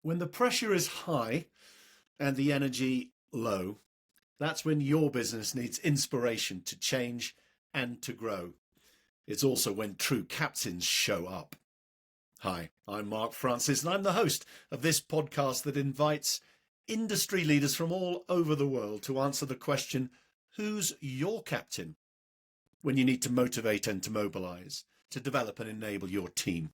When the pressure is high and the energy low, that's when your business needs inspiration to change and to grow. It's also when true captains show up. Hi, I'm Mark Francis, and I'm the host of this podcast that invites industry leaders from all over the world to answer the question, who's your captain? When you need to motivate and to mobilize, to develop and enable your team.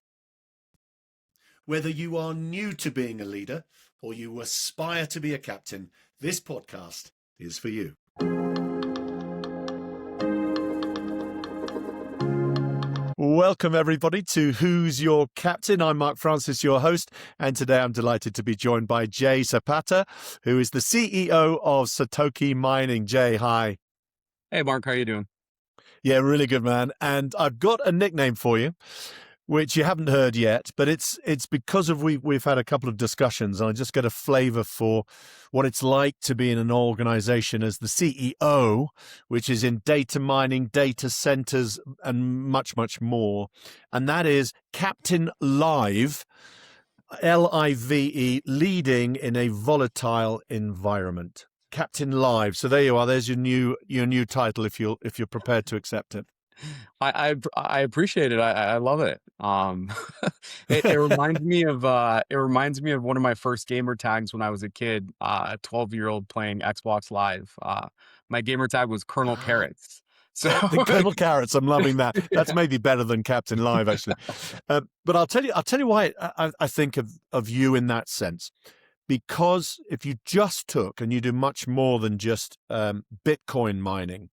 Whether you are new to being a leader or you aspire to be a captain, this podcast is for you. Welcome, everybody, to Who's Your Captain? I'm Mark Francis, your host, and today I'm delighted to be joined by Jay Zapata, who is the CEO of Satokie Mining. Jay, hi. Hey, Mark, how you doing? Yeah, really good, man. And I've got a nickname for you, which you haven't heard yet, but it's because of we've had a couple of discussions, and I just get a flavor for what it's like to be in an organization as the CEO, which is in data mining, data centers, and much, much more. And that is Captain Live, Live, leading in a volatile environment. Captain Live. So there you are. There's your new title if you're prepared to accept it. I appreciate it. I love it. It reminds me of one of my first gamer tags when I was a kid, a 12-year-old playing Xbox Live. My gamer tag was Colonel Carrots. So the Colonel Carrots, I'm loving that. That's maybe better than Captain Live, actually. But I'll tell you why I think of you in that sense. Because if you just took, and you do much more than just Bitcoin mining,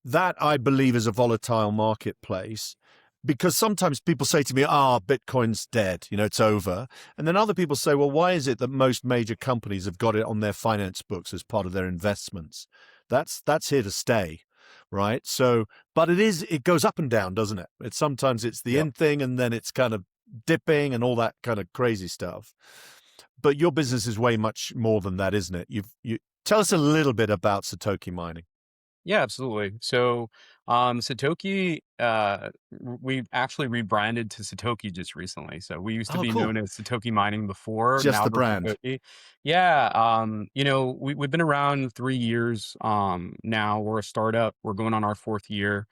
that I believe is a volatile marketplace. Because sometimes people say to me, Bitcoin's dead, it's over. And then other people say, well, why is it that most major companies have got it on their finance books as part of their investments? That's here to stay, right? So, but it goes up and down, doesn't it? Sometimes it's the in thing, and then it's kind of dipping and all that kind of crazy stuff. But your business is way much more than that, isn't it? You tell us a little bit about Satokie Mining. Yeah, absolutely. So, Satokie, we actually rebranded to Satokie just recently. So we used to be known as Satokie Mining before. Just now the we're brand. Satokie. Yeah. We've been around 3 years. Now we're a startup. We're going on our 4th year.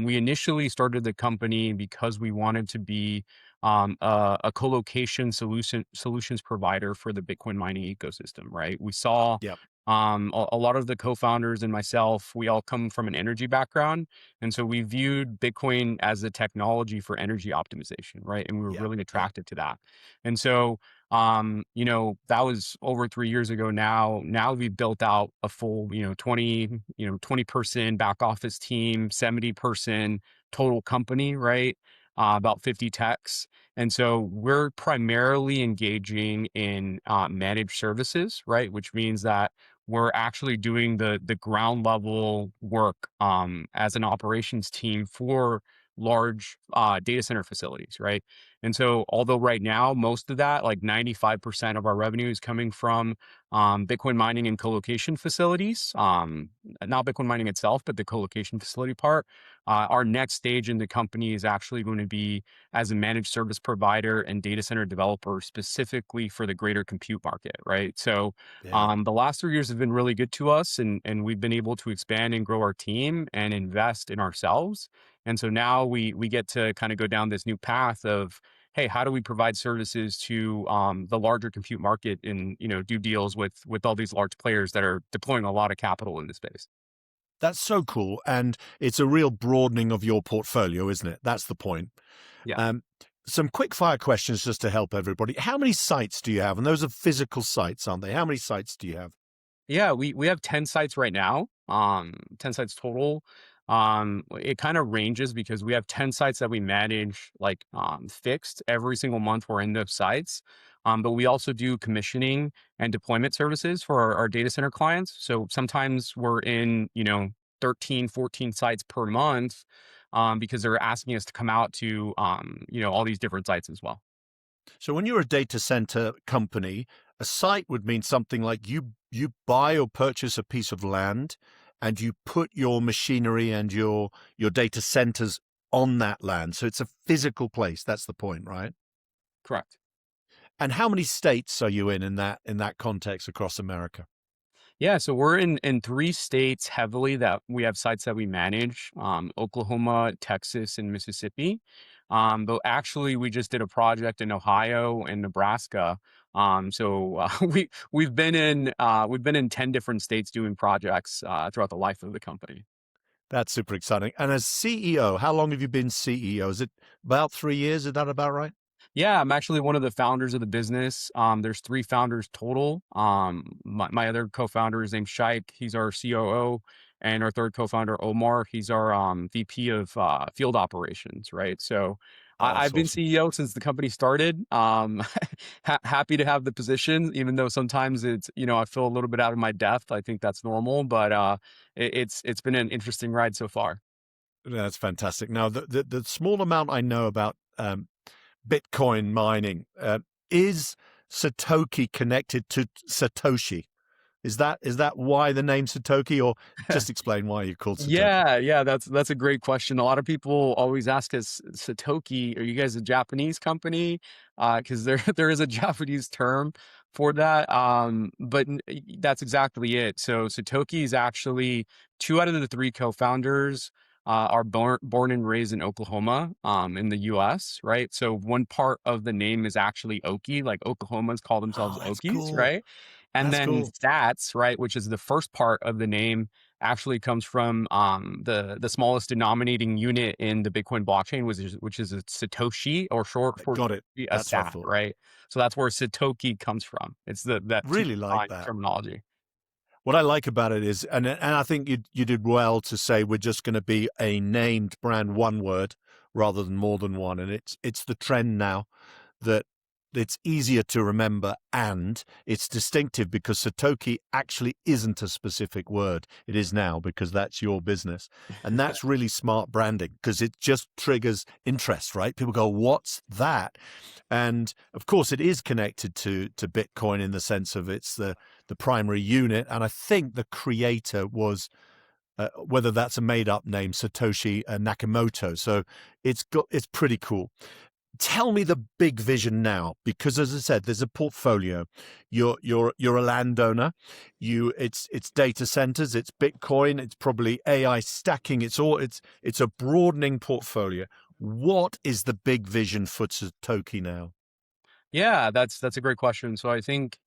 We initially started the company because we wanted to be a colocation solutions provider for the Bitcoin mining ecosystem, right? We saw a lot of the co-founders and myself, we all come from an energy background. And so we viewed Bitcoin as a technology for energy optimization, right? And we were really attracted to that. And so, that was over 3 years ago now. Now we've built out a full, 20 person back office team, 70 person total company, right? About 50 techs. And so we're primarily engaging in managed services, right? Which means that we're actually doing the ground level work as an operations team for large data center facilities, right? And so although right now, most of that, like 95% of our revenue is coming from Bitcoin mining and colocation facilities, not Bitcoin mining itself, but the colocation facility part. Our next stage in the company is actually going to be as a managed service provider and data center developer specifically for the greater compute market, right? So the last 3 years have been really good to us, and we've been able to expand and grow our team and invest in ourselves. And so now we get to kind of go down this new path of, hey, how do we provide services to the larger compute market and, do deals with all these large players that are deploying a lot of capital in this space? That's so cool. And it's a real broadening of your portfolio, isn't it? That's the point. Yeah. Some quick fire questions just to help everybody. How many sites do you have? And those are physical sites, aren't they? How many sites do you have? Yeah, we have 10 sites right now, 10 sites total. It kind of ranges because we have 10 sites that we manage like fixed every single month. We're in those sites. But we also do commissioning and deployment services for our data center clients. So sometimes we're in, 13, 14 sites per month because they're asking us to come out to, all these different sites as well. So when you're a data center company, a site would mean something like you buy or purchase a piece of land and you put your machinery and your data centers on that land. So it's a physical place. That's the point, right? Correct. And how many states are you in that context across America? Yeah, so we're in 3 states heavily that we have sites that we manage, Oklahoma, Texas, and Mississippi. But actually, we just did a project in Ohio and Nebraska. We've been in 10 different states doing projects throughout the life of the company. That's super exciting. And as CEO, how long have you been CEO? Is it about 3 years? Is that about right? Yeah, I'm actually one of the founders of the business. There's 3 founders total. My other co-founder is named Shaik. He's our COO, and our third co-founder, Omar. He's our VP of field operations. Right. So Oh, that's I've been awesome. CEO since the company started. Happy to have the position, even though sometimes I feel a little bit out of my depth. I think that's normal, but it's been an interesting ride so far. That's fantastic. Now, the small amount I know about Bitcoin mining, is Satoki connected to Satoshi? Is that why the name Satoki, or just explain why you're called Satoki? Yeah, that's a great question. A lot of people always ask us, Satokie, are you guys a Japanese company? Because there there is a Japanese term for that. That's exactly it. So Satokie is actually 2 out of the 3 co-founders are born and raised in Oklahoma, in the US, right? So one part of the name is actually Okie, like Oklahomans call themselves Oh, that's Okies, cool. right? And That's then cool. Sats, right, which is the first part of the name actually comes from the smallest denominating unit in the Bitcoin blockchain, which is a Satoshi, or short for Got it. a That's what I sat, thought. right? So that's where Satoki comes from. It's that two Really like line that. terminology. What I like about it is, and I think you did well to say we're just going to be a named brand, one word rather than more than one, and it's the trend now that it's easier to remember and it's distinctive because Satoki actually isn't a specific word. It is now because that's your business. And that's really smart branding because it just triggers interest, right? People go, what's that? And of course, it is connected to Bitcoin in the sense of it's the primary unit. And I think the creator was, whether that's a made up name, Satoshi Nakamoto. So it's pretty cool. Tell me the big vision now, because as I said, there's a portfolio. You're a landowner. It's data centers, it's Bitcoin, it's probably AI stacking. It's a broadening portfolio. What is the big vision for Satoki now? Yeah, that's a great question. So I think,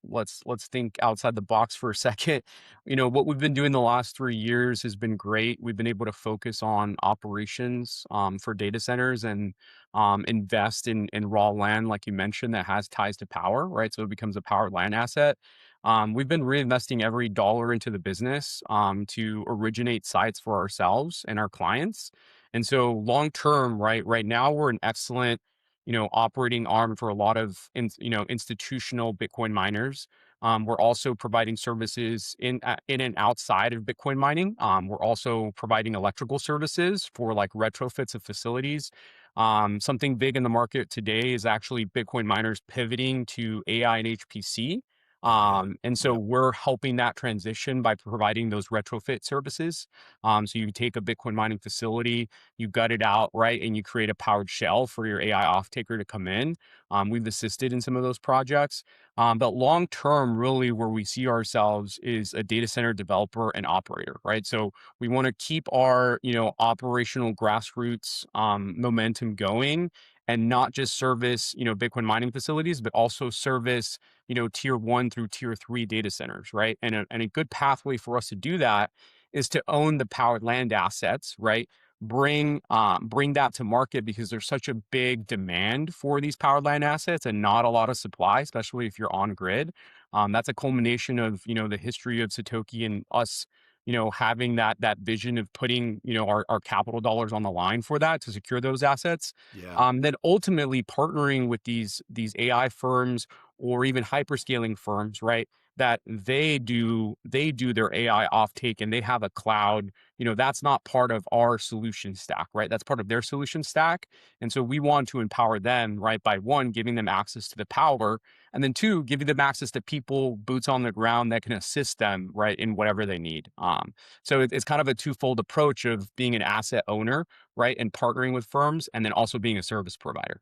let's think outside the box for a second. What we've been doing the last 3 years has been great. We've been able to focus on operations for data centers and invest in raw land, like you mentioned, that has ties to power, right? So it becomes a power land asset. We've been reinvesting every dollar into the business to originate sites for ourselves and our clients. And so long term, right now we're an excellent operating arm for a lot of institutional Bitcoin miners. We're also providing services in and outside of Bitcoin mining. We're also providing electrical services for like retrofits of facilities. Something big in the market today is actually Bitcoin miners pivoting to AI and HPC. Oh yeah, And so yeah, we're helping that transition by providing those retrofit services. So you take a Bitcoin mining facility, you gut it out, right? And you create a powered shell for your AI off taker to come in. We've assisted in some of those projects. But long term, really where we see ourselves is a data center developer and operator, right? So we want to keep our, operational grassroots momentum going and not just service, Bitcoin mining facilities, but also service, tier 1 through tier 3 data centers, right? And a good pathway for us to do that is to own the powered land assets, right? Bring that to market because there's such a big demand for these powered land assets and not a lot of supply, especially if you're on grid. That's a culmination of the history of Satoki and us, having that vision of putting our capital dollars on the line for that to secure those assets. yeah. Then ultimately partnering with these AI firms or even hyperscaling firms, right? That they do their AI offtake and they have a cloud. That's not part of our solution stack, right? That's part of their solution stack. And so we want to empower them, right? By one, giving them access to the power, and then two, giving them access to people, boots on the ground that can assist them, right, in whatever they need. So it's kind of a twofold approach of being an asset owner, right, and partnering with firms, and then also being a service provider.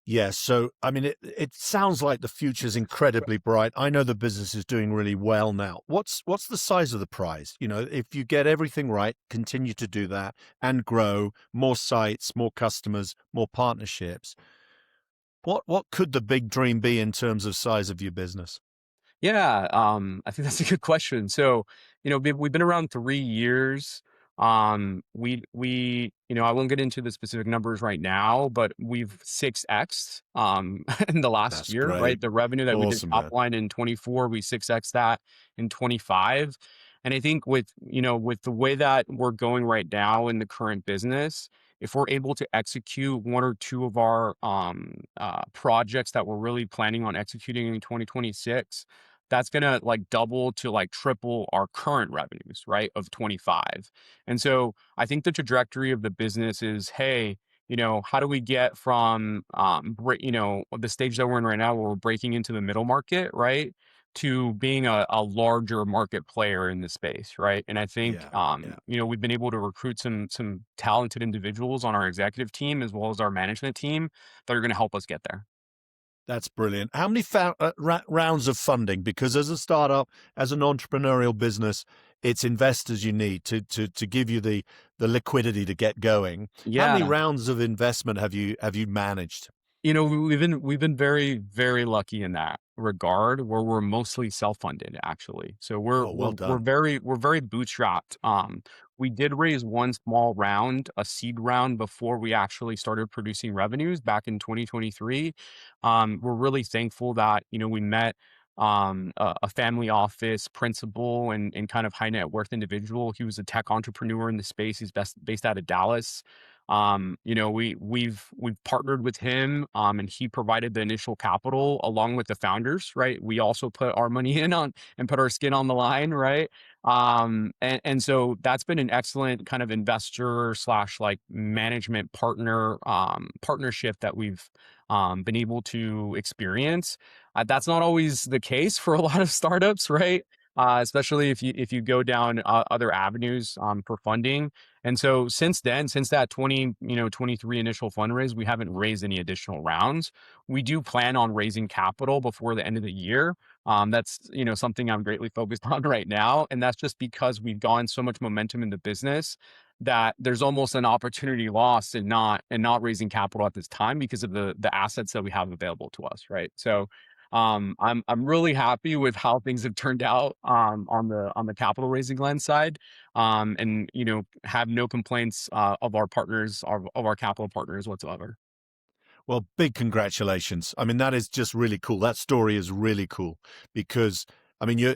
Yes. So, I mean, it sounds like the future is incredibly bright. I know the business is doing really well now. What's the size of the prize? You know, if you get everything right, continue to do that and grow more sites, more customers, more partnerships. What could the big dream be in terms of size of your business? Yeah, I think that's a good question. So, we've been around 3 years. I won't get into the specific numbers right now, but we've 6x in the last That's year, great. right? The revenue that we did Awesome, top man. line in 24, we 6x that in 25. And I think with the way that we're going right now in the current business, if we're able to execute one or two of our projects that we're really planning on executing in 2026, that's gonna like double to like triple our current revenues, right, of 25. And so I think the trajectory of the business is, hey, how do we get from the stage that we're in right now where we're breaking into the middle market, right, to being a larger market player in the space, right? And I think Yeah, yeah. we've been able to recruit some talented individuals on our executive team as well as our management team that are going to help us get there. That's brilliant. How many rounds of funding? Because as a startup, as an entrepreneurial business, it's investors you need to give you the liquidity to get going. How many Yeah. rounds of investment have you managed? We've been very, very lucky in that regard where we're mostly self-funded actually. So we're Oh, well we're we're done. very we're very bootstrapped. We did raise one small round, a seed round before we actually started producing revenues back in 2023. We're really thankful that, we met a family office principal and kind of high net worth individual. He was a tech entrepreneur in the space. He's based out of Dallas. We've partnered with him, and he provided the initial capital along with the founders, right? We also put our money in on and put our skin on the line, right? And so that's been an excellent kind of investor slash like management partnership that we've been able to experience. That's not always the case for a lot of startups, right? Especially if you go down other avenues for funding. And so since then, since that 23 initial fundraise, we haven't raised any additional rounds. We do plan on raising capital before the end of the year. That's something I'm greatly focused on right now, and that's just because we've gone so much momentum in the business that there's almost an opportunity lost in not raising capital at this time because of the assets that we have available to us, right? So I'm really happy with how things have turned out on the capital raising lens side, and have no complaints of our partners, of our capital partners whatsoever. Well, big congratulations. I mean, that is just really cool. That story is really cool because, I mean, you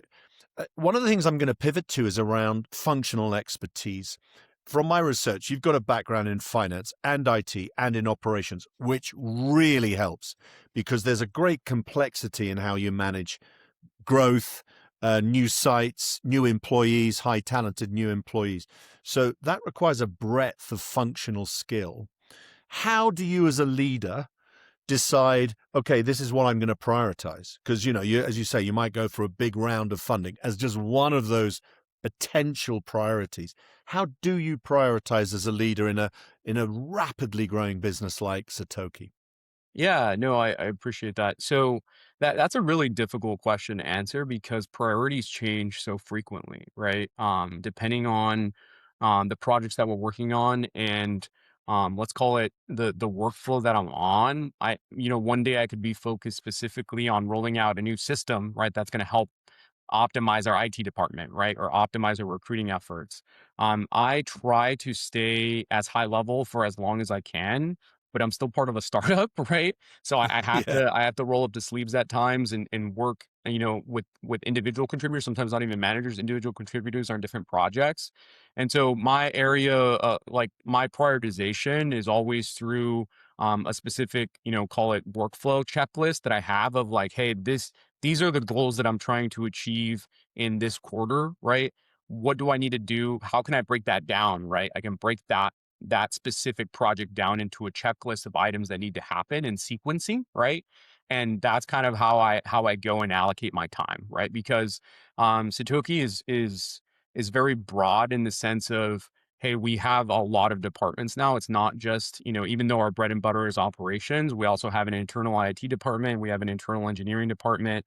one of the things I'm going to pivot to is around functional expertise. From my research, you've got a background in finance and IT and in operations, which really helps because there's a great complexity in how you manage growth, new sites, new employees, high talented new employees. So that requires a breadth of functional skill. How do you, as a leader, decide, okay, this is what I'm going to prioritize? Because, as you say, you might go for a big round of funding as just one of those potential priorities. How do you prioritize as a leader in a rapidly growing business like Satokie? Yeah, no, I appreciate that. So that's a really difficult question to answer because priorities change so frequently, right? Depending on the projects that we're working on and let's call it the workflow that I'm on. One day I could be focused specifically on rolling out a new system, right? That's going to help optimize our IT department, right? Or optimize our recruiting efforts. I try to stay as high level for as long as I can, but I'm still part of a startup, right? So I have Yeah. to I have to roll up the sleeves at times and work, with individual contributors, sometimes not even managers, individual contributors on different projects. And so my area, like my prioritization is always through a specific, call it workflow checklist that I have of like, hey, these are the goals that I'm trying to achieve in this quarter, right? What do I need to do? How can I break that down, right? I can break that specific project down into a checklist of items that need to happen in sequencing, right? And that's kind of how I go and allocate my time, right? Because Satoki is very broad in the sense of hey, we have a lot of departments now. It's not just, even though our bread and butter is operations, we also have an internal IT department. We have an internal engineering department.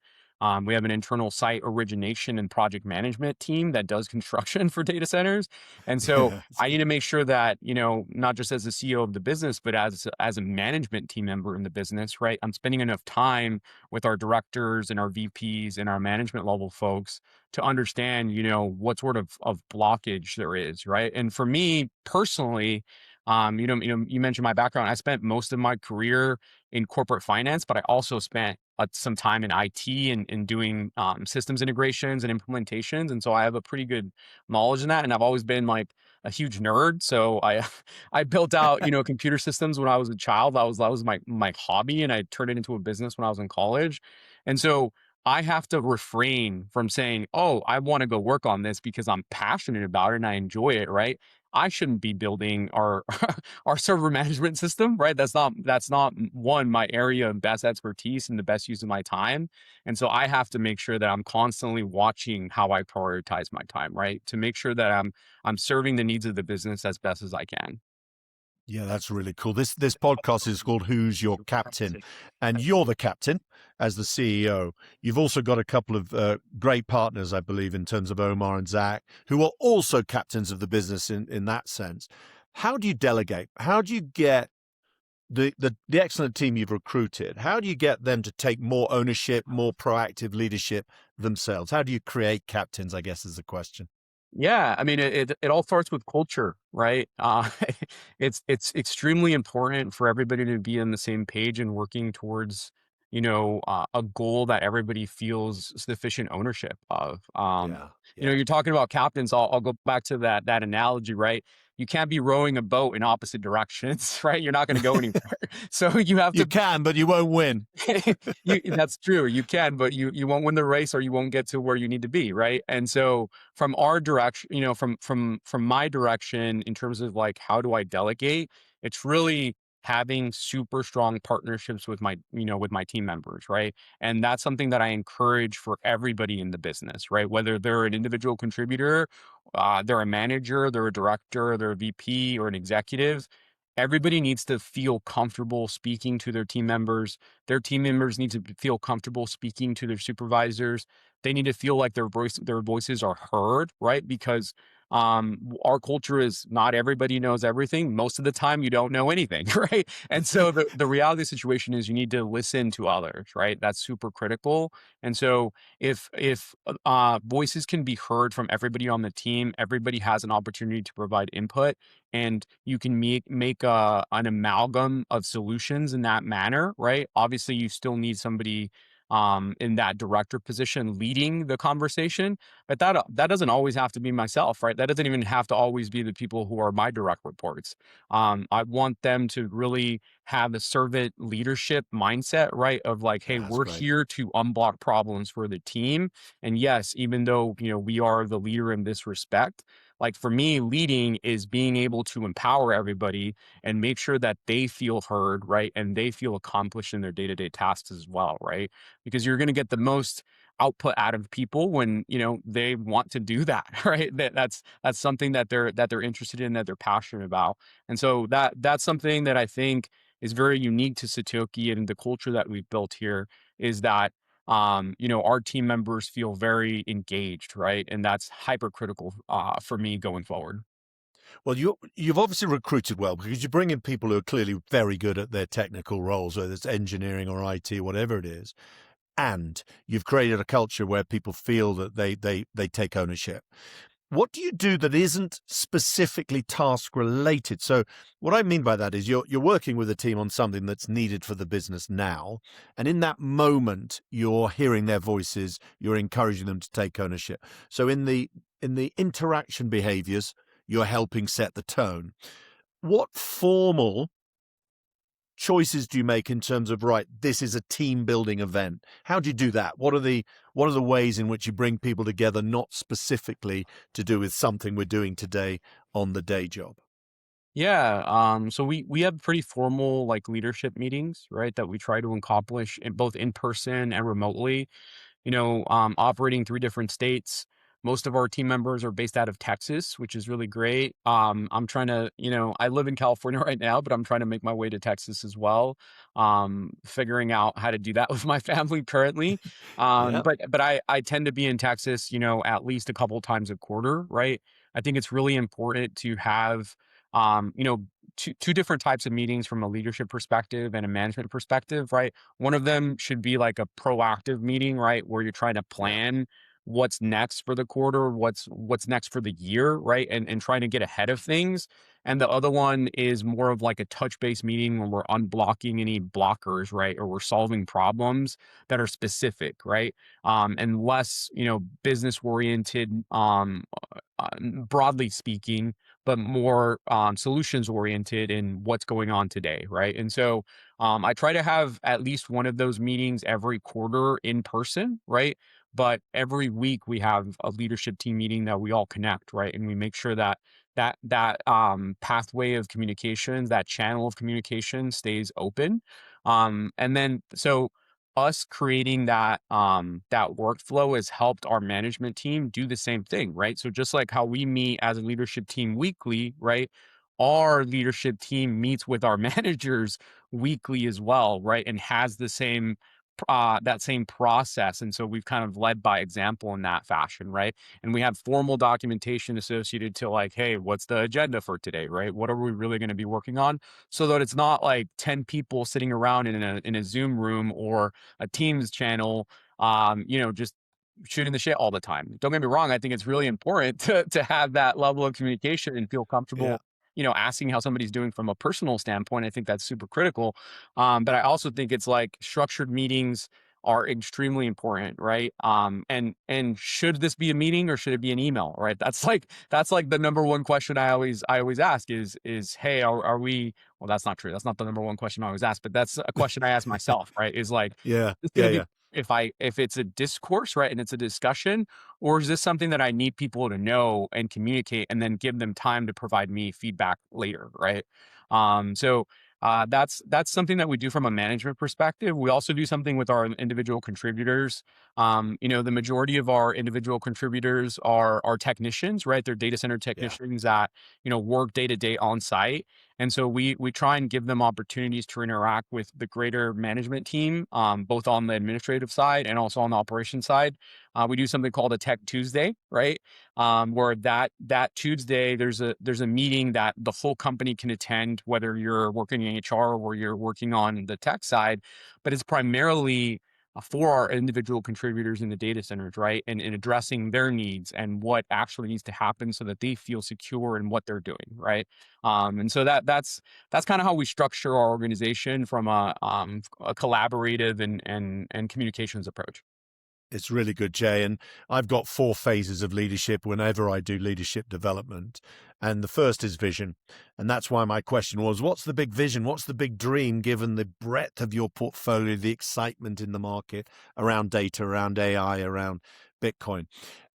We have an internal site origination and project management team that does construction for data centers. And so Yeah, it's I need good. to make sure that, not just as the CEO of the business, but as a management team member in the business, right? I'm spending enough time with our directors and our VPs and our management level folks to understand, what sort of blockage there is, right? And for me personally, you mentioned my background. I spent most of my career in corporate finance, but I also spent some time in IT and doing systems integrations and implementations, and so I have a pretty good knowledge in that. And I've always been like a huge nerd, so I I built out computer systems when I was a child. That was my hobby, and I turned it into a business when I was in college, and so I have to refrain from saying, "Oh, I want to go work on this because I'm passionate about it and I enjoy it," right? I shouldn't be building our our server management system, right? That's not one my area of best expertise and the best use of my time. And so I have to make sure that I'm constantly watching how I prioritize my time, right? To make sure that I'm serving the needs of the business as best as I can. Yeah, that's really cool. This podcast is called Who's Your Captain? And you're the captain as the CEO. You've also got a couple of great partners, I believe, in terms of Omar and Zach, who are also captains of the business in that sense. How do you delegate? How do you get the excellent team you've recruited? How do you get them to take more ownership, more proactive leadership themselves? How do you create captains, I guess is the question. Yeah, I mean, it all starts with culture, right? It's extremely important for everybody to be on the same page and working towards, a goal that everybody feels sufficient ownership of. Yeah, yeah. You're talking about captains. I'll go back to that analogy, right? You can't be rowing a boat in opposite directions, right? You're not going to go anywhere. So you have You to can, but you won't win. that's true. You can, but you won't win the race or you won't get to where you need to be, right? And so from our direction, from my direction in terms of like how do I delegate, it's really having super strong partnerships with my team members, right? And that's something that I encourage for everybody in the business, right? Whether they're an individual contributor, they're a manager, they're a director, they're a VP or an executive. Everybody needs to feel comfortable speaking to their team members. Their team members need to feel comfortable speaking to their supervisors. They need to feel like their voices are heard, right? Because our culture is not everybody knows everything. Most of the time, you don't know anything, right? And so the reality of the situation is you need to listen to others, right? That's super critical. And so if voices can be heard from everybody on the team, everybody has an opportunity to provide input, and you can make an amalgam of solutions in that manner, right? Obviously, you still need somebody in that director position leading the conversation, but that doesn't always have to be myself, right? That doesn't even have to always be the people who are my direct reports. I want them to really have a servant leadership mindset, right? Of like, hey, Yeah, that's we're great. here to unblock problems for the team. And yes, even though we are the leader in this respect, like for me, leading is being able to empower everybody and make sure that they feel heard, right? And they feel accomplished in their day-to-day tasks as well, right? Because you're going to get the most output out of people when, they want to do that, right? That's something that they're interested in, that they're passionate about. And so that's something that I think is very unique to Satokie and the culture that we've built here is that our team members feel very engaged, right? And that's hypercritical for me going forward. Well, you've obviously recruited well because you bring in people who are clearly very good at their technical roles, whether it's engineering or IT, whatever it is. And you've created a culture where people feel that they take ownership. What do you do that isn't specifically task related? So what I mean by that is you're working with a team on something that's needed for the business now, and in that moment you're hearing their voices, you're encouraging them to take ownership. So in the interaction behaviors, you're helping set the tone. What formal choices do you make in terms of, right, this is a team building event? How do you do that? What are the ways in which you bring people together, not specifically to do with something we're doing today on the day job? Yeah, so we have pretty formal like leadership meetings, right, that we try to accomplish in both in person and remotely. Operating 3 different states. Most of our team members are based out of Texas, which is really great. I'm trying to, I live in California right now, but I'm trying to make my way to Texas as well. Figuring out how to do that with my family currently. Yeah. But I tend to be in Texas, at least a couple times a quarter, right? I think it's really important to have, um, you know, two different types of meetings from a leadership perspective and a management perspective, right? One of them should be like a proactive meeting, right, where you're trying to Yeah. plan what's next for the quarter, what's next for the year, right? And trying to get ahead of things. And the other one is more of like a touch base meeting where we're unblocking any blockers, right? Or we're solving problems that are specific, right? And less, business oriented, broadly speaking, but more solutions oriented in what's going on today, right? And so I try to have at least one of those meetings every quarter in person, right? But every week we have a leadership team meeting that we all connect, right? And we make sure that pathway of communications, that channel of communication stays open. And then so us creating that workflow has helped our management team do the same thing, right? So just like how we meet as a leadership team weekly, right? Our leadership team meets with our managers weekly as well, right? And has the same that same process. And so we've kind of led by example in that fashion, right? And we have formal documentation associated to like, hey, what's the agenda for today, right? What are we really going to be working on? So that it's not like 10 people sitting around in a Zoom room or a Teams channel, just shooting the shit all the time. Don't get me wrong. I think it's really important to have that level of communication and feel Yeah. comfortable, asking how somebody's doing from a personal standpoint. I think that's super critical. But I also think it's like structured meetings are extremely important, right? And should this be a meeting or should it be an email, right? That's like the number one question I always ask is hey, are we? Well, that's not true. That's not the number one question I always ask, but that's a question I ask myself, right? Is like, Yeah. it's going Yeah. to be Yeah. if it's a discourse, right, and it's a discussion, or is this something that I need people to know and communicate, and then give them time to provide me feedback later, right? So that's something that we do from a management perspective. We also do something with our individual contributors. The majority of our individual contributors are technicians, right? They're data center Yeah. technicians that work day to day on site, and so we try and give them opportunities to interact with the greater management team, both on the administrative side and also on the operation side. We do something called a Tech Tuesday, right? Where that Tuesday there's a meeting that the whole company can attend, whether you're working in HR or you're working on the tech side, but it's primarily for our individual contributors in the data centers, right? And in addressing their needs and what actually needs to happen so that they feel secure in what they're doing, right? And so that's kind of how we structure our organization from a collaborative and communications approach. It's really good, Jay. And I've got 4 phases of leadership whenever I do leadership development. And the first is vision. And that's why my question was, what's the big vision? What's the big dream, given the breadth of your portfolio, the excitement in the market around data, around AI, around Bitcoin?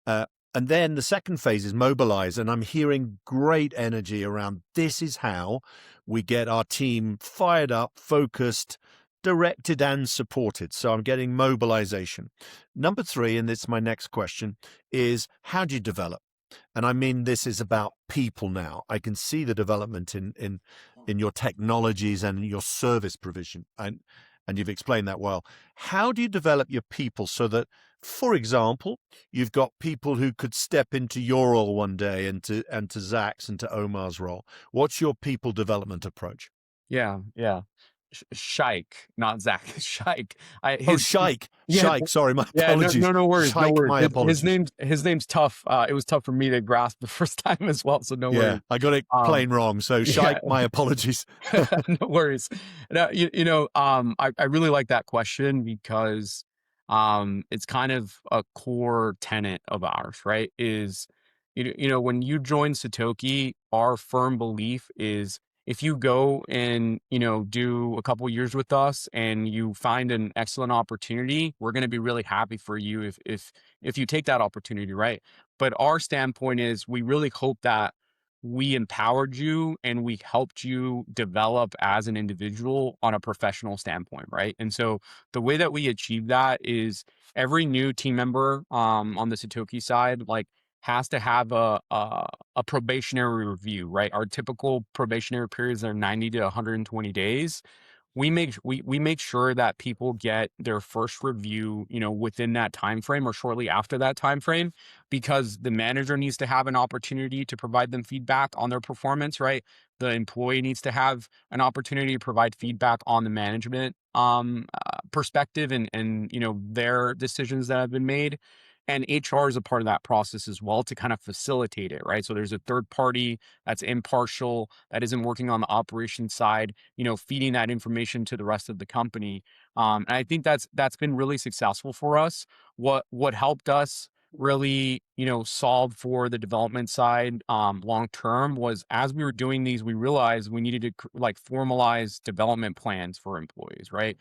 Uh, and then the second phase is mobilize. And I'm hearing great energy around this is how we get our team fired up, focused, directed and supported. So I'm getting mobilization. Number 3, and this is my next question, is how do you develop? And I mean, this is about people now. I can see the development in your technologies and your service provision. And you've explained that well. How do you develop your people so that, for example, you've got people who could step into your role one day and to Zach's and to Omar's role? What's your people development approach? Yeah, yeah. Shike, not Zach. Shike. I Oh, his Shike. Yeah, Shike. Sorry, my yeah. No, apologies. no, no worries, no Shike, worries. my His apologies. name's tough. It was tough for me to grasp the first time as well. So no Yeah, worries. I got it Um, plain wrong. So yeah. Shike, my apologies. No worries. No, I really like that question because it's kind of a core tenet of ours, right? Is when you join Satokie, our firm belief is if you go and do a couple years with us and you find an excellent opportunity, we're going to be really happy for you if you take that opportunity, right? But our standpoint is we really hope that we empowered you and we helped you develop as an individual on a professional standpoint, right? And so the way that we achieve that is every new team member on the Satoki side, like has to have a probationary review, right? Our typical probationary periods are 90 to 120 days. We make sure that people get their first review, within that time frame or shortly after that time frame, because the manager needs to have an opportunity to provide them feedback on their performance, right? The employee needs to have an opportunity to provide feedback on the management perspective, and their decisions that have been made. And HR is a part of that process as well to kind of facilitate it, right? So there's a third party that's impartial, that isn't working on the operations side, feeding that information to the rest of the company. And I think that's been really successful for us. What helped us really, solve for the development side long term was, as we were doing these, we realized we needed to like formalize development plans for employees, right?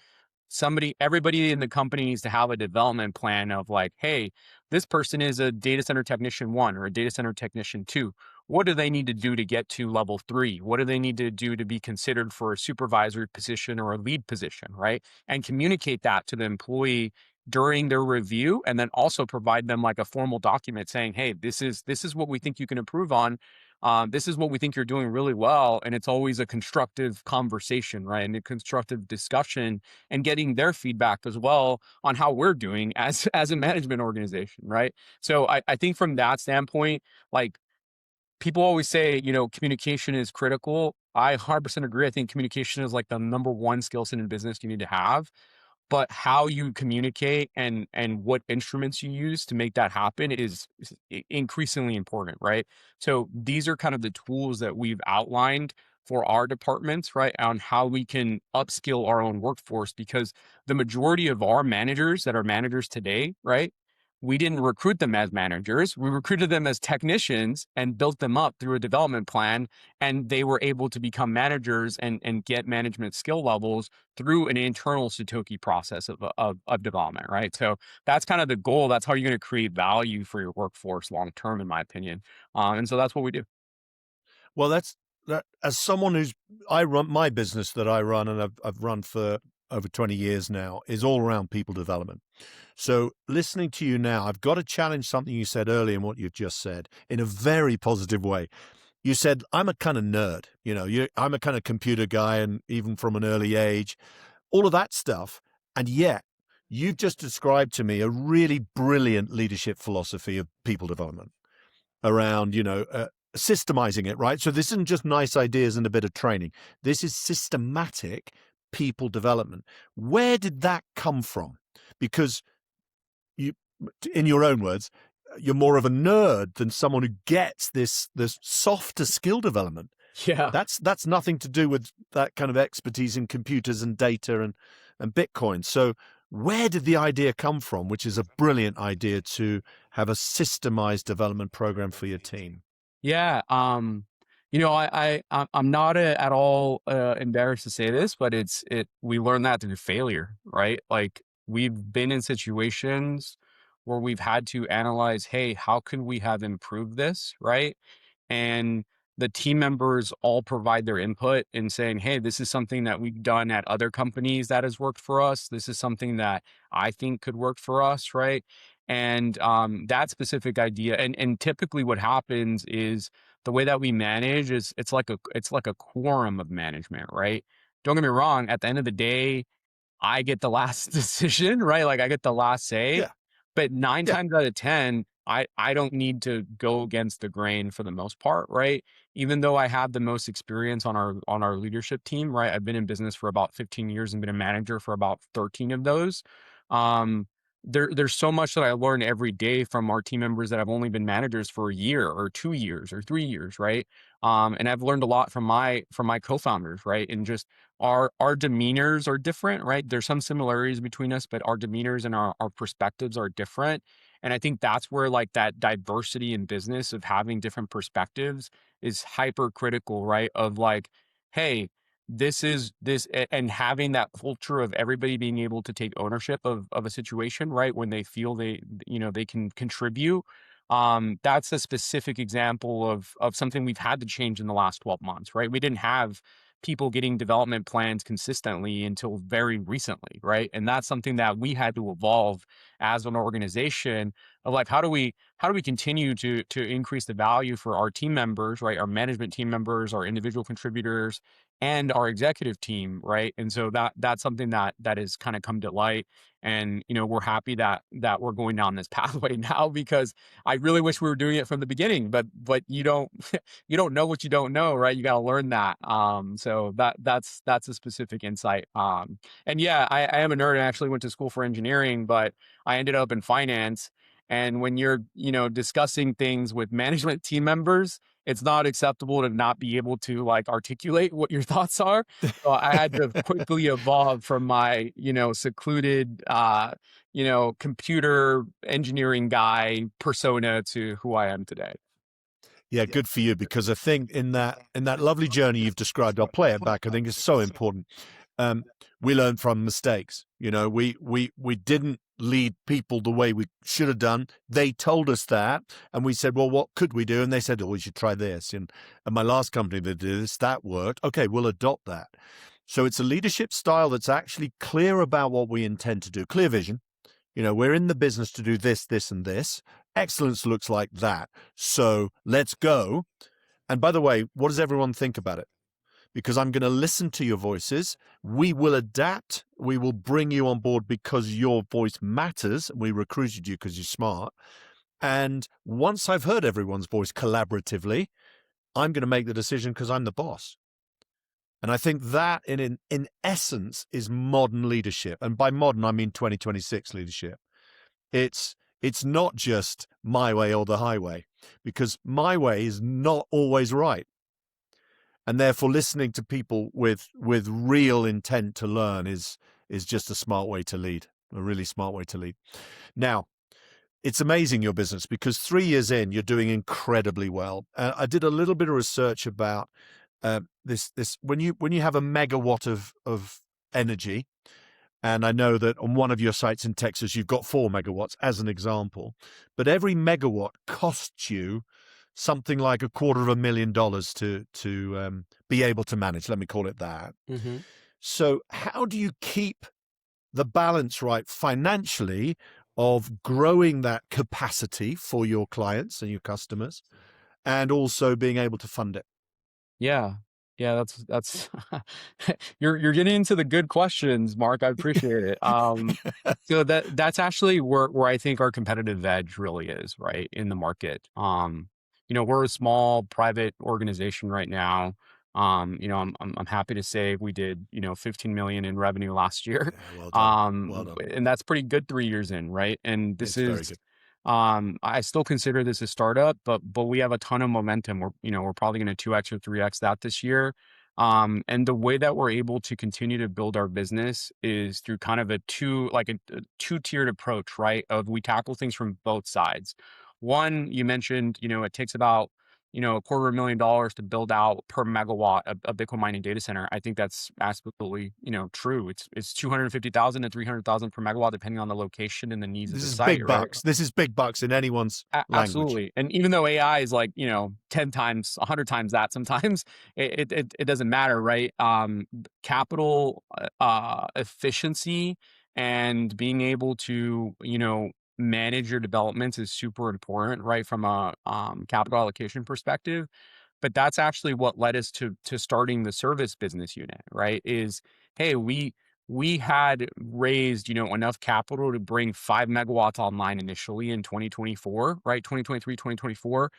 Everybody in the company needs to have a development plan of like, hey, this person is a data center technician 1 or a data center technician 2. What do they need to do to get to level 3? What do they need to do to be considered for a supervisory position or a lead position, right? And communicate that to the employee during their review, and then also provide them like a formal document saying, hey, this is what we think you can improve on. This is what we think you're doing really well. And it's always a constructive conversation, right? And a constructive discussion, and getting their feedback as well on how we're doing as a management organization, right? So I think from that standpoint, like, people always say, communication is critical. I 100% agree. I think communication is like the number one skill set in business you need to have. But how you communicate and what instruments you use to make that happen is increasingly important, right? So these are kind of the tools that we've outlined for our departments, right, on how we can upskill our own workforce, because the majority of our managers that are managers today, right, we didn't recruit them as managers. We recruited them as technicians and built them up through a development plan, and they were able to become managers and get management skill levels through an internal Satokie process of development, right? So that's kind of the goal. That's how you're going to create value for your workforce long term, in my opinion. And so that's what we do. Well, that's that. As someone I run my business that I run, and I've run for over 20 years now, is all around people development. So listening to you now, I've got to challenge something you said earlier and what you've just said in a very positive way. You said, I'm a kind of nerd, I'm a kind of computer guy, and even from an early age, all of that stuff. And yet you've just described to me a really brilliant leadership philosophy of people development around, systemizing it, right? So this isn't just nice ideas and a bit of training. This is systematic people development. Where did that come from? Because you, in your own words, you're more of a nerd than someone who gets this softer skill development. Yeah. That's nothing to do with that kind of expertise in computers and data and Bitcoin. So where did the idea come from, which is a brilliant idea, to have a systemized development program for your team? Yeah. I'm not at all embarrassed to say this, but we learned that through failure, right? Like, we've been in situations where we've had to analyze, hey, how can we have improved this, right? And the team members all provide their input in saying, hey, this is something that we've done at other companies that has worked for us. This is something that I think could work for us, right? And that specific idea, and typically what happens is, the way that we manage is, it's like a quorum of management, right? Don't get me wrong, at the end of the day, I get the last decision, right? Like, I get the last say, Yeah, but 9 yeah, times out of 10, I don't need to go against the grain for the most part, right? Even though I have the most experience on our leadership team, right? I've been in business for about 15 years and been a manager for about 13 of those. Um, there's so much that I learn every day from our team members that have only been managers for a year or 2 years or 3 years, right? And I've learned a lot from my co-founders, right? And just our demeanors are different, right? There's some similarities between us, but our demeanors and our perspectives are different. And I think that's where, like, that diversity in business of having different perspectives is hyper critical, right? Of like, hey, this is this and having that culture of everybody being able to take ownership of a situation, right? When they feel they can contribute. That's a specific example of something we've had to change in the last 12 months, right? We didn't have people getting development plans consistently until very recently, right? And that's something that we had to evolve as an organization of like, how do we continue to increase the value for our team members, right? Our management team members, our individual contributors, and our executive team, right? And so that's something that has kind of come to light. And we're happy that we're going down this pathway now, because I really wish we were doing it from the beginning, but you don't you don't know what you don't know, right? You got to learn that. So that's a specific insight. And yeah, I am a nerd. I actually went to school for engineering, but I ended up in finance. And when you're, discussing things with management team members, it's not acceptable to not be able to like articulate what your thoughts are. So I had to quickly evolve from my, secluded, computer engineering guy persona to who I am today. Yeah, good for you, because I think in that lovely journey you've described, I'll play it back. I think it's so important. We learn from mistakes. We didn't lead people the way we should have done. They told us that, and we said, well, what could we do? And they said, oh, we should try this. And my last company that did this, that worked. Okay, we'll adopt that. So it's a leadership style that's actually clear about what we intend to do, clear vision. We're in the business to do this, this, and this. Excellence looks like that. So let's go. And by the way, what does everyone think about it? Because I'm going to listen to your voices. We will adapt. We will bring you on board because your voice matters. We recruited you because you're smart. And once I've heard everyone's voice collaboratively, I'm going to make the decision because I'm the boss. And I think that in essence is modern leadership. And by modern, I mean 2026 leadership. It's not just my way or the highway, because my way is not always right. And therefore, listening to people with real intent to learn is just a smart way to lead, a really smart way to lead. Now, it's amazing, your business, because 3 years in, you're doing incredibly well. I did a little bit of research about this when you have a megawatt of energy, and I know that on one of your sites in Texas, you've got 4 megawatts as an example, but every megawatt costs you something like $250,000 to be able to manage. Let me call it that. Mm-hmm. So how do you keep the balance right financially of growing that capacity for your clients and your customers, and also being able to fund it? Yeah. That's you're getting into the good questions, Mark. I appreciate it. So that's actually where I think our competitive edge really is, right, in the market. We're a small private organization right now. I'm happy to say we did 15 million in revenue last year. Yeah, well done. Well done. And that's pretty good 3 years in, right? And this It's very is good. I still consider this a startup, but we have a ton of momentum. We're probably going to 2x or 3x that this year. And the way that we're able to continue to build our business is through kind of a two-tiered approach, right? Of we tackle things from both sides. One, you mentioned, it takes about $250,000 to build out per megawatt a Bitcoin mining data center. I think that's absolutely, true. It's 250,000 to 300,000 per megawatt, depending on the location and the needs of the site. Big bucks. This is big bucks in anyone's language. Absolutely. And even though AI is like, 10 times, 100 times that sometimes, it doesn't matter, right? Capital efficiency and being able to, manage your developments is super important, right? From a capital allocation perspective. But that's actually what led us to starting the service business unit, right? Is, hey, we had raised, enough capital to bring 5 megawatts online initially in 2024, right? 2023, 2024.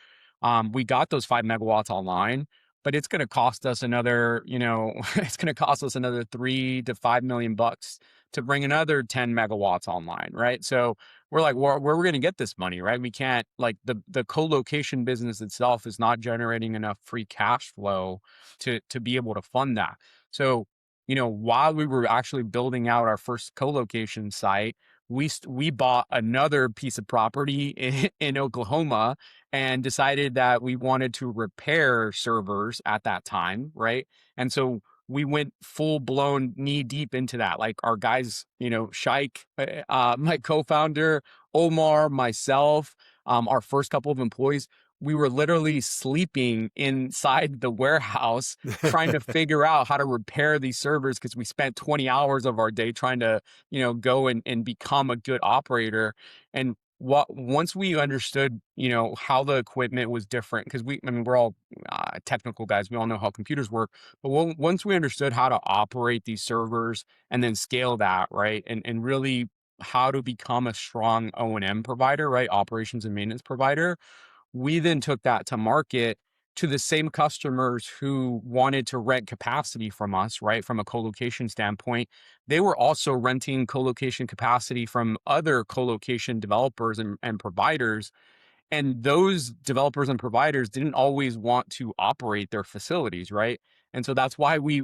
We got those 5 megawatts online, but it's going to cost us another, it's going to cost us another 3 to 5 million bucks to bring another 10 megawatts online, right? So we're like, where are we going to get this money, right? We can't, like, the co-location business itself is not generating enough free cash flow to be able to fund that. So, while we were actually building out our first co-location site, we bought another piece of property in Oklahoma and decided that we wanted to repair servers at that time, right? And so we went full blown knee deep into that. Like our guys, Shaik, my co-founder, Omar, myself, our first couple of employees, we were literally sleeping inside the warehouse trying to figure out how to repair these servers because we spent 20 hours of our day trying to, go and become a good operator. And once we understood, how the equipment was different, because we're all technical guys, we all know how computers work. But once we understood how to operate these servers and then scale that, right, and really how to become a strong O&M provider, right, operations and maintenance provider, we then took that to market to the same customers who wanted to rent capacity from us, right? From a co-location standpoint, they were also renting co-location capacity from other co-location developers and providers. And those developers and providers didn't always want to operate their facilities, right? And so that's why we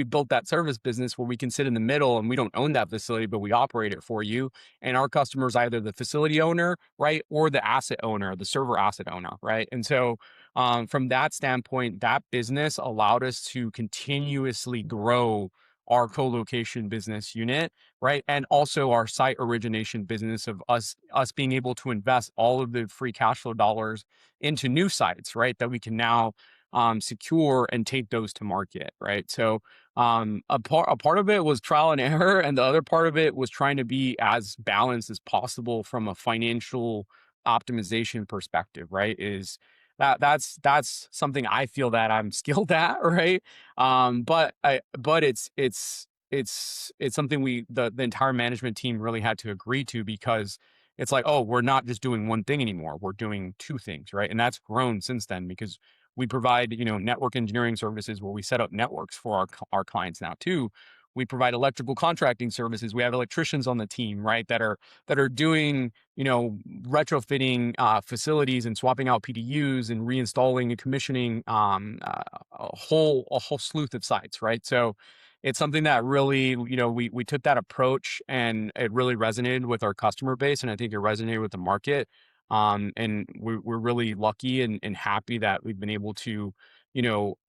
built that service business where we can sit in the middle and we don't own that facility, but we operate it for you. And our customer's either the facility owner, right, or the asset owner, the server asset owner, right? And so from that standpoint, that business allowed us to continuously grow our co-location business unit, right? And also our site origination business of us being able to invest all of the free cash flow dollars into new sites, right? That we can now secure and take those to market, right? So a part of it was trial and error, and the other part of it was trying to be as balanced as possible from a financial optimization perspective, right? That's something I feel that I'm skilled at, right? But it's something the entire management team really had to agree to, because it's like, oh, we're not just doing one thing anymore. We're doing two things, right? And that's grown since then, because we provide, network engineering services where we set up networks for our clients now too. We provide electrical contracting services. We have electricians on the team, right, that are doing, retrofitting facilities and swapping out PDUs and reinstalling and commissioning a whole slew of sites, right? So it's something that really, we took that approach and it really resonated with our customer base, and I think it resonated with the market. And we're really lucky and happy that we've been able to,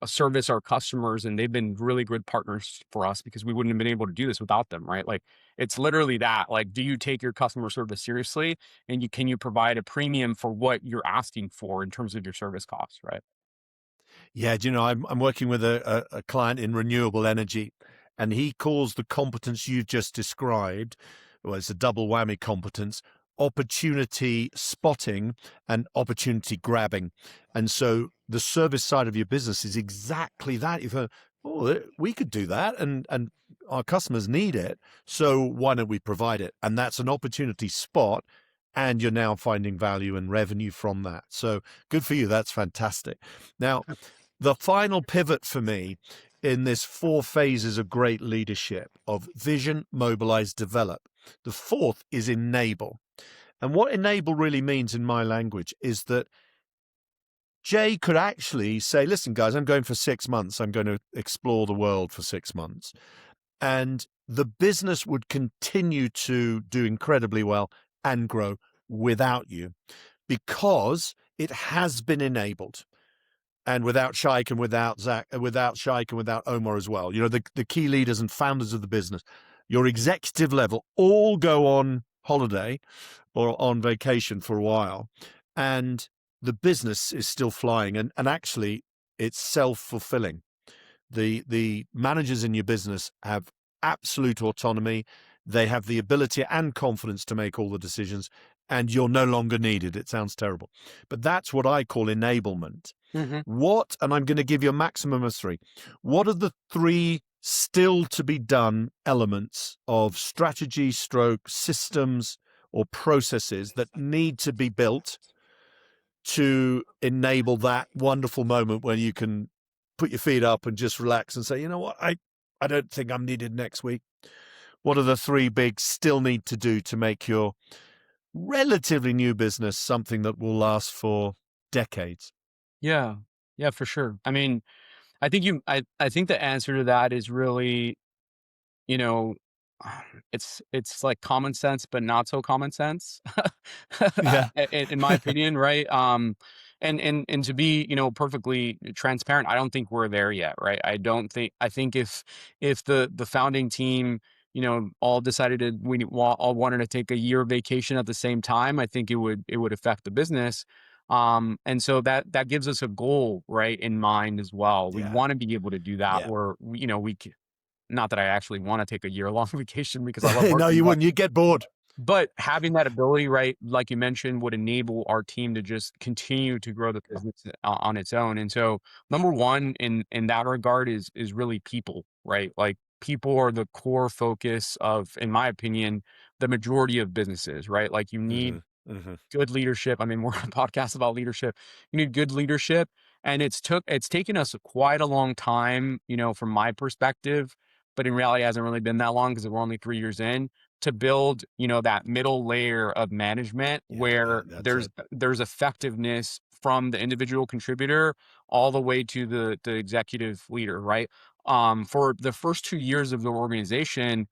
service our customers, and they've been really good partners for us, because we wouldn't have been able to do this without them, right? Like, it's literally that, like, do you take your customer service seriously, and can you provide a premium for what you're asking for in terms of your service costs, right? Yeah, do you know, I'm working with a client in renewable energy, and he calls the competence you've just described, well, it's a double whammy competence, opportunity spotting and opportunity grabbing. And so the service side of your business is exactly that. You thought, oh, we could do that, and our customers need it, so why don't we provide it? And that's an opportunity spot, and you're now finding value and revenue from that. So good for you. That's fantastic. Now, the final pivot for me in this 4 phases of great leadership of vision, mobilize, develop. The fourth is enable. And what enable really means in my language is that Jay could actually say, listen, guys, I'm going for 6 months. I'm going to explore the world for 6 months. And the business would continue to do incredibly well and grow without you, because it has been enabled. And without Shaik and without Zach, without Shaik and without Omar as well, the key leaders and founders of the business, your executive level all go on holiday or on vacation for a while, and the business is still flying, and actually it's self-fulfilling. The managers in your business have absolute autonomy. They have the ability and confidence to make all the decisions, and you're no longer needed. It sounds terrible, but that's what I call enablement. Mm-hmm. And I'm going to give you a maximum of 3. What are the 3 still to be done elements of strategy, systems, or processes that need to be built to enable that wonderful moment when you can put your feet up and just relax and say, you know what, I don't think I'm needed next week? What are the 3 big still need to do to make your relatively new business something that will last for decades? Yeah, yeah, for sure. I mean, I think the answer to that is really, you know, it's like common sense, but not so common sense, Yeah. in my opinion, right? And to be, perfectly transparent, I don't think we're there yet, right? I think if the founding team, all decided we all wanted to take a year vacation at the same time, I think it would affect the business. And so that gives us a goal, right, in mind as well. We Yeah. want to be able to do that, Yeah. or not that I actually want to take a year-long vacation because I love No, working, you wouldn't. You'd get bored. but having that ability, right, like you mentioned, would enable our team to just continue to grow the business on its own. And so, number one in that regard is really people, right? Like people are the core focus of, in my opinion, the majority of businesses, right? Like you need good leadership. I mean, we're a podcast about leadership. You need good leadership. And it's taken us quite a long time, from my perspective, but in reality, it hasn't really been that long because we're only 3 years in to build, that middle layer of management Yeah, where that's there's it. there's effectiveness from the individual contributor all the way to the executive leader, right? For the first 2 years of the organization,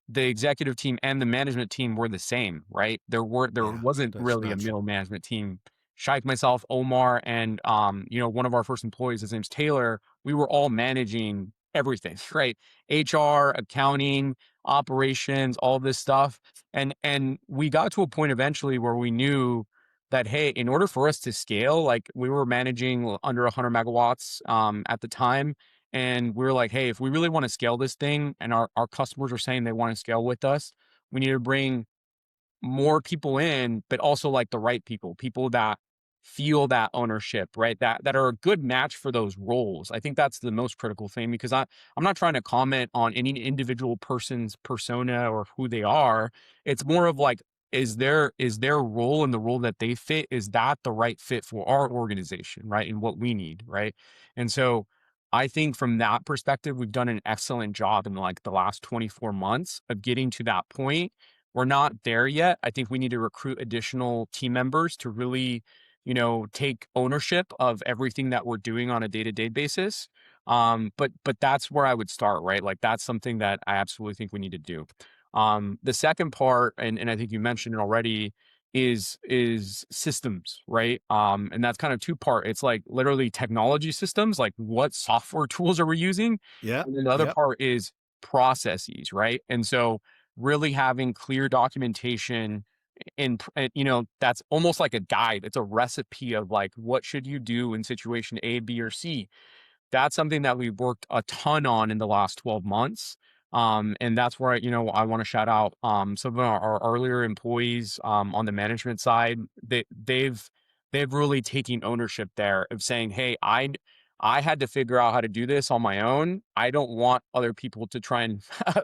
the executive team and the management team were the same, right? There Yeah, wasn't that's really a natural. middle management team. Shaikh, myself, Omar, and one of our first employees, his name's Taylor. We were all managing everything, right? HR, accounting, operations, all this stuff. And we got to a point eventually where we knew that, hey, in order for us to scale, like we were managing under 100 megawatts at the time, and we were like, hey, if we really want to scale this thing and our customers are saying they want to scale with us, we need to bring more people in, but also like the right people that feel that ownership, right? That are a good match for those roles. I think that's the most critical thing because I'm not trying to comment on any individual person's persona or who they are. It's more of like, is their role and the role that they fit, is that the right fit for our organization, right? And what we need, right? And so I think from that perspective, we've done an excellent job in like the last 24 months of getting to that point. We're not there yet. I think we need to recruit additional team members to really, take ownership of everything that we're doing on a day-to-day basis. But that's where I would start, right? Like that's something that I absolutely think we need to do. The second part, and I think you mentioned it already, is systems, right? And that's kind of two part. It's like literally technology systems, like what software tools are we using? Yeah, And then the other yeah. part is processes, right? And so really having clear documentation that's almost like a guide. It's a recipe of like, what should you do in situation A, B, or C? That's something that we've worked a ton on in the last 12 months. And that's where, I want to shout out some of our earlier employees on the management side. They've really taken ownership there of saying, hey, I had to figure out how to do this on my own. I don't want other people to try and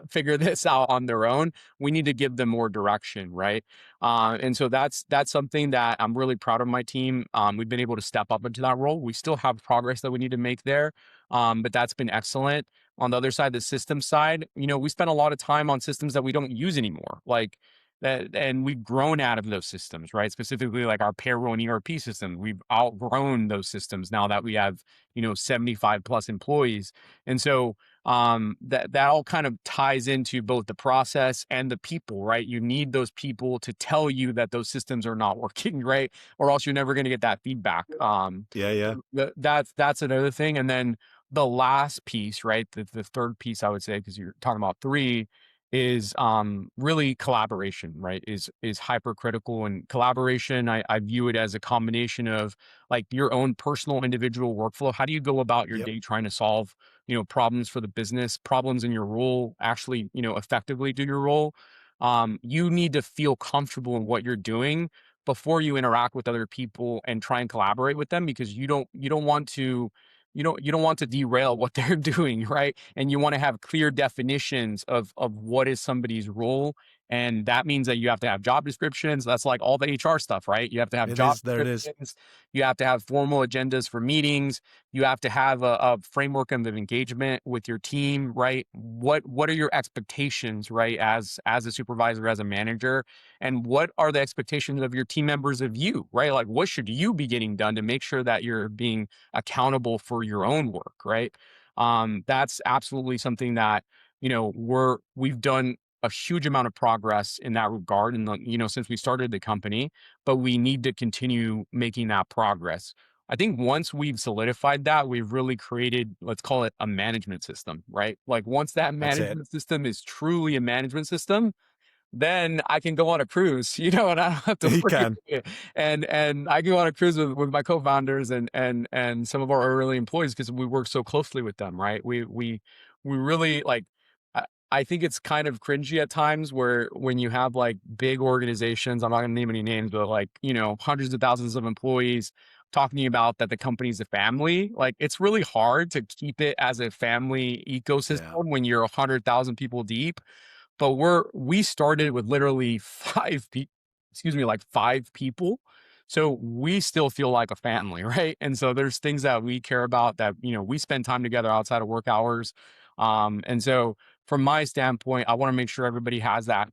figure this out on their own. We need to give them more direction, right? And so that's something that I'm really proud of my team. We've been able to step up into that role. We still have progress that we need to make there, but that's been excellent. On the other side, the system side, we spend a lot of time on systems that we don't use anymore, like that, and we've grown out of those systems, right? Specifically, like our payroll and ERP system, we've outgrown those systems now that we have 75 plus employees, and so that all kind of ties into both the process and the people, right? You need those people to tell you that those systems are not working, right? Or else you're never going to get that feedback. Yeah. That's another thing. And then the last piece, right? The third piece I would say, because you're talking about three, is really collaboration, right? Is hypercritical. And collaboration, I view it as a combination of like your own personal individual workflow. How do you go about your Yep. day trying to solve problems for the business, problems in your role, actually effectively do your role? You need to feel comfortable in what you're doing before you interact with other people and try and collaborate with them, because you don't want to you don't want to derail what they're doing, right? And you want to have clear definitions of what is somebody's role. And that means that you have to have job descriptions. That's like all the HR stuff, right? You have to have It job is. There it is. descriptions. You have to have formal agendas for meetings. You have to have a framework of engagement with your team, right? What are your expectations, right? As a supervisor, as a manager, and what are the expectations of your team members of you, right? Like what should you be getting done to make sure that you're being accountable for your own work, right? That's absolutely something that we've done a huge amount of progress in that regard, and since we started the company, but we need to continue making that progress. I think once we've solidified that, we've really created, let's call it a management system, right? Like once that That's it. management system is truly a management system, then I can go on a cruise, and I don't have to You worry. can. And I can go on a cruise with my co-founders and some of our early employees, because we work so closely with them, right? We really like. I think it's kind of cringy at times when you have like big organizations. I'm not going to name any names, but like hundreds of thousands of employees talking about that the company's a family. Like, it's really hard to keep it as a family ecosystem Yeah. when you're 100,000 people deep. But we started with literally like 5 people. So we still feel like a family, right? And so there's things that we care about that, we spend time together outside of work hours. And so from my standpoint, I want to make sure everybody has a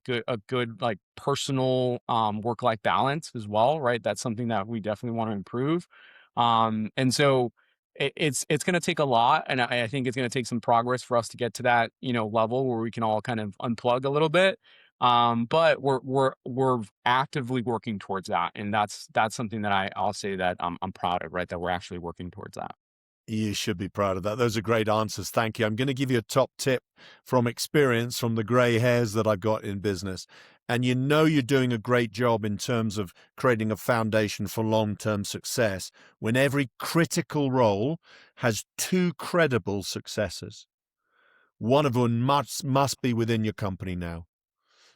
good like personal work-life balance as well, right? That's something that we definitely want to improve. And so it's going to take a lot, and I think it's going to take some progress for us to get to that level where we can all kind of unplug a little bit. But we're actively working towards that, and that's something that I'll say that I'm proud of, right? That we're actually working towards that. You should be proud of that. Those are great answers. Thank you. I'm going to give you a top tip from experience, from the gray hairs that I've got in business. And you're doing a great job in terms of creating a foundation for long-term success when every critical role has 2 credible successors. One of them must be within your company now.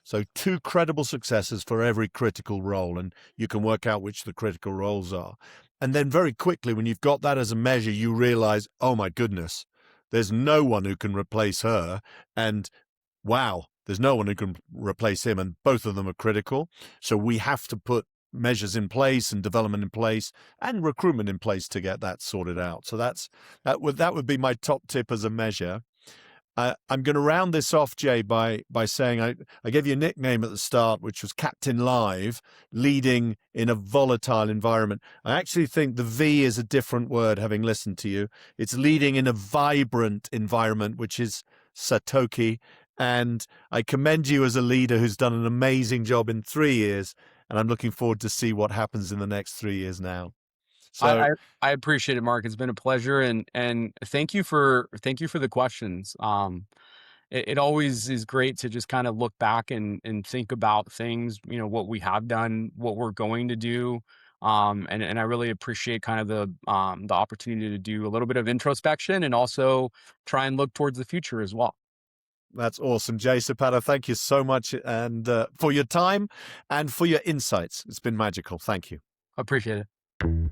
So 2 credible successors for every critical role, and you can work out which the critical roles are. And then very quickly, when you've got that as a measure, you realize, oh my goodness, there's no one who can replace her. And wow, there's no one who can replace him. And both of them are critical. So we have to put measures in place and development in place and recruitment in place to get that sorted out. So that would be my top tip as a measure. I'm going to round this off, Jay, by saying I gave you a nickname at the start, which was Captain Live, leading in a volatile environment. I actually think the V is a different word, having listened to you. It's leading in a vibrant environment, which is Satokie. And I commend you as a leader who's done an amazing job in 3 years. And I'm looking forward to see what happens in the next 3 years now. So I appreciate it, Mark. It's been a pleasure, and thank you for the questions. It always is great to just kind of look back and think about things, what we have done, what we're going to do. And I really appreciate kind of the opportunity to do a little bit of introspection and also try and look towards the future as well. that's awesome. Jay Zapata, thank you so much and for your time and for your insights. It's been magical. Thank you. Appreciate it.